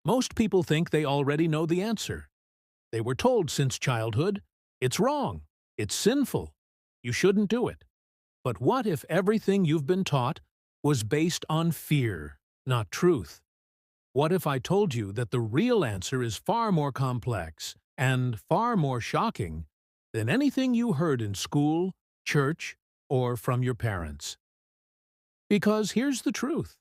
Most people think they already know the answer. They were told since childhood, it's wrong, it's sinful, you shouldn't do it. But what if everything you've been taught was based on fear, not truth? What if I told you that the real answer is far more complex and far more shocking than anything you heard in school, church, or from your parents? Because here's the truth.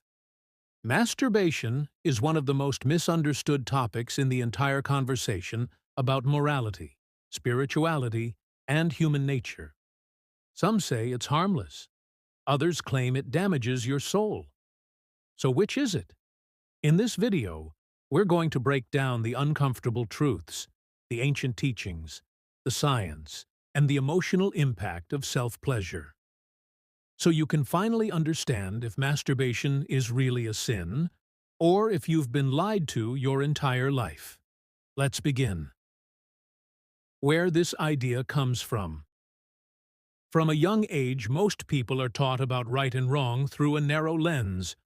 Masturbation is one of the most misunderstood topics in the entire conversation about morality, spirituality, and human nature. Some say it's harmless. Others claim it damages your soul. So which is it? In this video, we're going to break down the uncomfortable truths, the ancient teachings, the science, and the emotional impact of self-pleasure. So you can finally understand if masturbation is really a sin, or if you've been lied to your entire life. Let's begin. Where this idea comes from. From a young age, most people are taught about right and wrong through a narrow lens.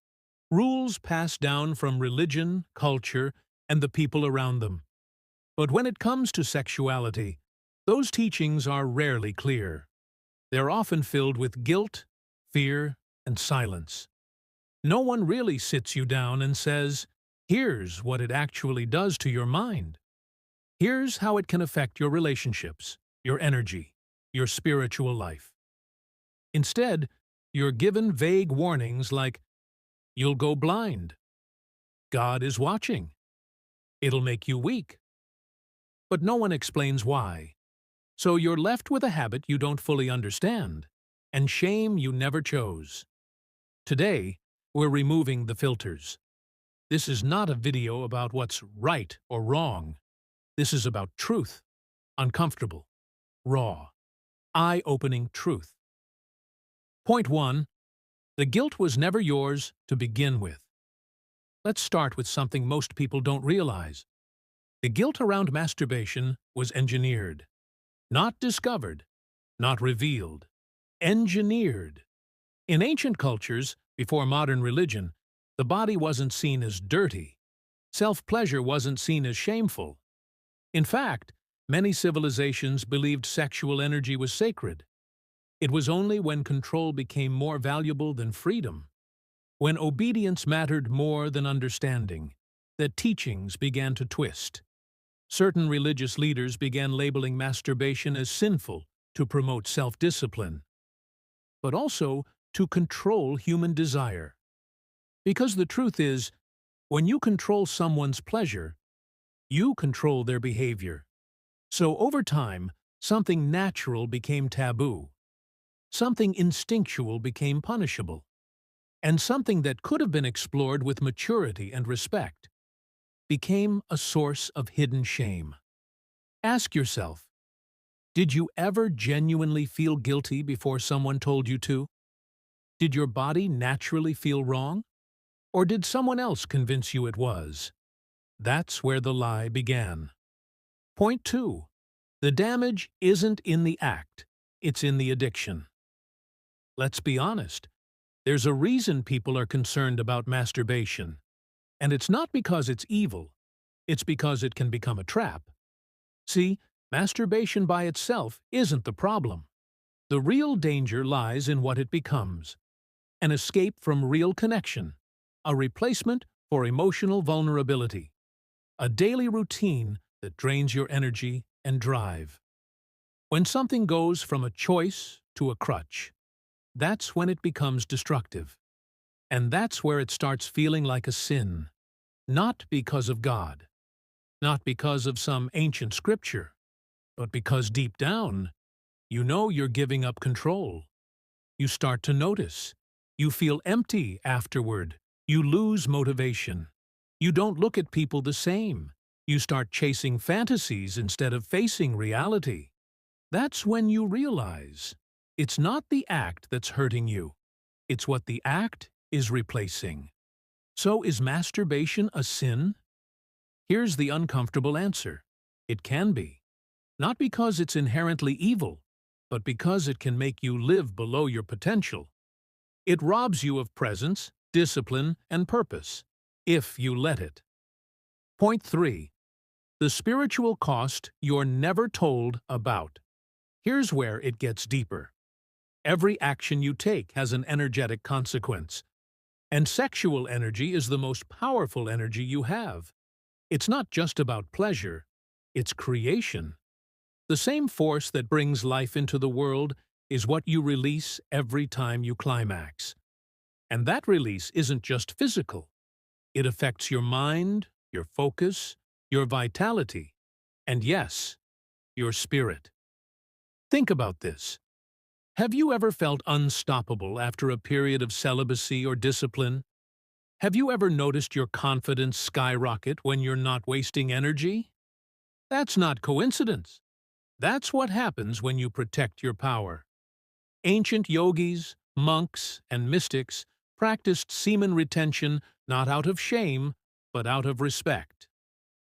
Rules passed down from religion, culture, and the people around them. But when it comes to sexuality, those teachings are rarely clear. They're often filled with guilt, fear, and silence. No one really sits you down and says, here's what it actually does to your mind. Here's how it can affect your relationships, your energy, your spiritual life. Instead, you're given vague warnings like, you'll go blind. God is watching. It'll make you weak. But no one explains why. So you're left with a habit you don't fully understand, and shame you never chose. Today, we're removing the filters. This is not a video about what's right or wrong. This is about truth, uncomfortable, raw, eye-opening truth. Point 1. The guilt was never yours to begin with. Let's start with something most people don't realize. The guilt around masturbation was engineered. Not discovered, not revealed. Engineered. In ancient cultures, before modern religion, the body wasn't seen as dirty. Self-pleasure wasn't seen as shameful. In fact, many civilizations believed sexual energy was sacred. It was only when control became more valuable than freedom, when obedience mattered more than understanding, that teachings began to twist. Certain religious leaders began labeling masturbation as sinful to promote self-discipline, but also to control human desire. Because the truth is, when you control someone's pleasure, you control their behavior. So over time, something natural became taboo. Something instinctual became punishable. And something that could have been explored with maturity and respect became a source of hidden shame. Ask yourself, did you ever genuinely feel guilty before someone told you to? Did your body naturally feel wrong? Or did someone else convince you it was? That's where the lie began. Point 2. The damage isn't in the act, it's in the addiction. Let's be honest. There's a reason people are concerned about masturbation. And it's not because it's evil. It's because it can become a trap. See, masturbation by itself isn't the problem. The real danger lies in what it becomes. An escape from real connection. A replacement for emotional vulnerability. A daily routine that drains your energy and drive. When something goes from a choice to a crutch, that's when it becomes destructive. And that's where it starts feeling like a sin. Not because of God. Not because of some ancient scripture. But because deep down, you know you're giving up control. You start to notice. You feel empty afterward. You lose motivation. You don't look at people the same. You start chasing fantasies instead of facing reality. That's when you realize it's not the act that's hurting you. It's what the act is replacing. So is masturbation a sin? Here's the uncomfortable answer. It can be. Not because it's inherently evil, but because it can make you live below your potential. It robs you of presence, discipline, and purpose, if you let it. Point 3. The spiritual cost you're never told about. Here's where it gets deeper. Every action you take has an energetic consequence. And sexual energy is the most powerful energy you have. It's not just about pleasure, it's creation. The same force that brings life into the world is what you release every time you climax. And that release isn't just physical. It affects your mind, your focus, your vitality, and yes, your spirit. Think about this. Have you ever felt unstoppable after a period of celibacy or discipline? Have you ever noticed your confidence skyrocket when you're not wasting energy? That's not coincidence. That's what happens when you protect your power. Ancient yogis, monks, and mystics practiced semen retention not out of shame, but out of respect.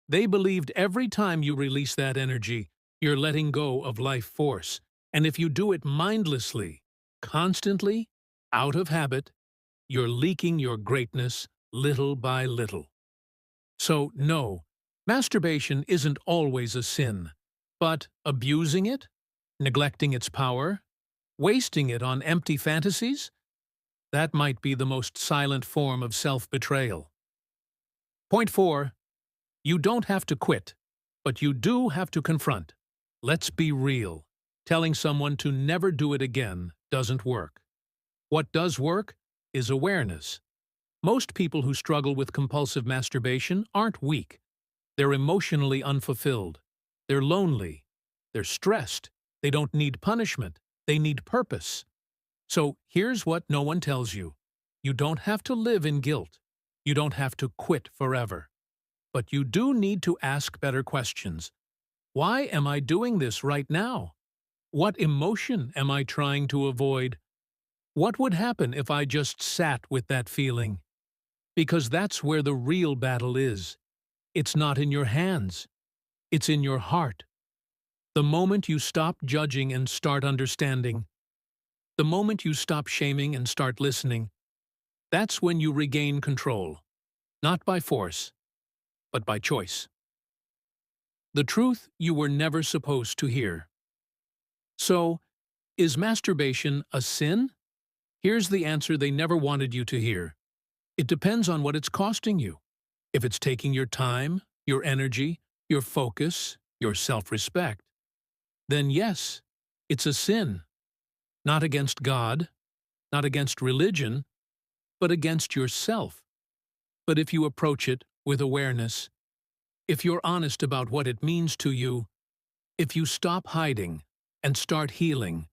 They believed every time you release that energy, you're letting go of life force. And if you do it mindlessly, constantly, out of habit, you're leaking your greatness little by little. So, no, masturbation isn't always a sin, but abusing it, neglecting its power, wasting it on empty fantasies, that might be the most silent form of self-betrayal. Point 4. You don't have to quit, but you do have to confront. Let's be real. Telling someone to never do it again doesn't work. What does work is awareness. Most people who struggle with compulsive masturbation aren't weak. They're emotionally unfulfilled. They're lonely. They're stressed. They don't need punishment. They need purpose. So here's what no one tells you. You don't have to live in guilt. You don't have to quit forever. But you do need to ask better questions. Why am I doing this right now? What emotion am I trying to avoid? What would happen if I just sat with that feeling? Because that's where the real battle is. It's not in your hands. It's in your heart. The moment you stop judging and start understanding, the moment you stop shaming and start listening, that's when you regain control. Not by force, but by choice. The truth you were never supposed to hear. So, is masturbation a sin? Here's the answer they never wanted you to hear. It depends on what it's costing you. If it's taking your time, your energy, your focus, your self-respect, then yes, it's a sin. Not against God, not against religion, but against yourself. But if you approach it with awareness, if you're honest about what it means to you, if you stop hiding and start healing,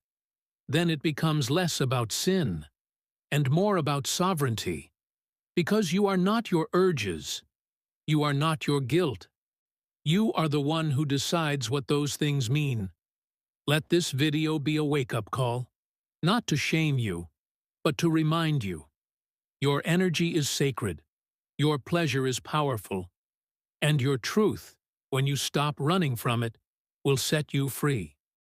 then it becomes less about sin and more about sovereignty. Because you are not your urges, you are not your guilt. You are the one who decides what those things mean. Let this video be a wake-up call, not to shame you, but to remind you. Your energy is sacred, your pleasure is powerful, and your truth, when you stop running from it, will set you free.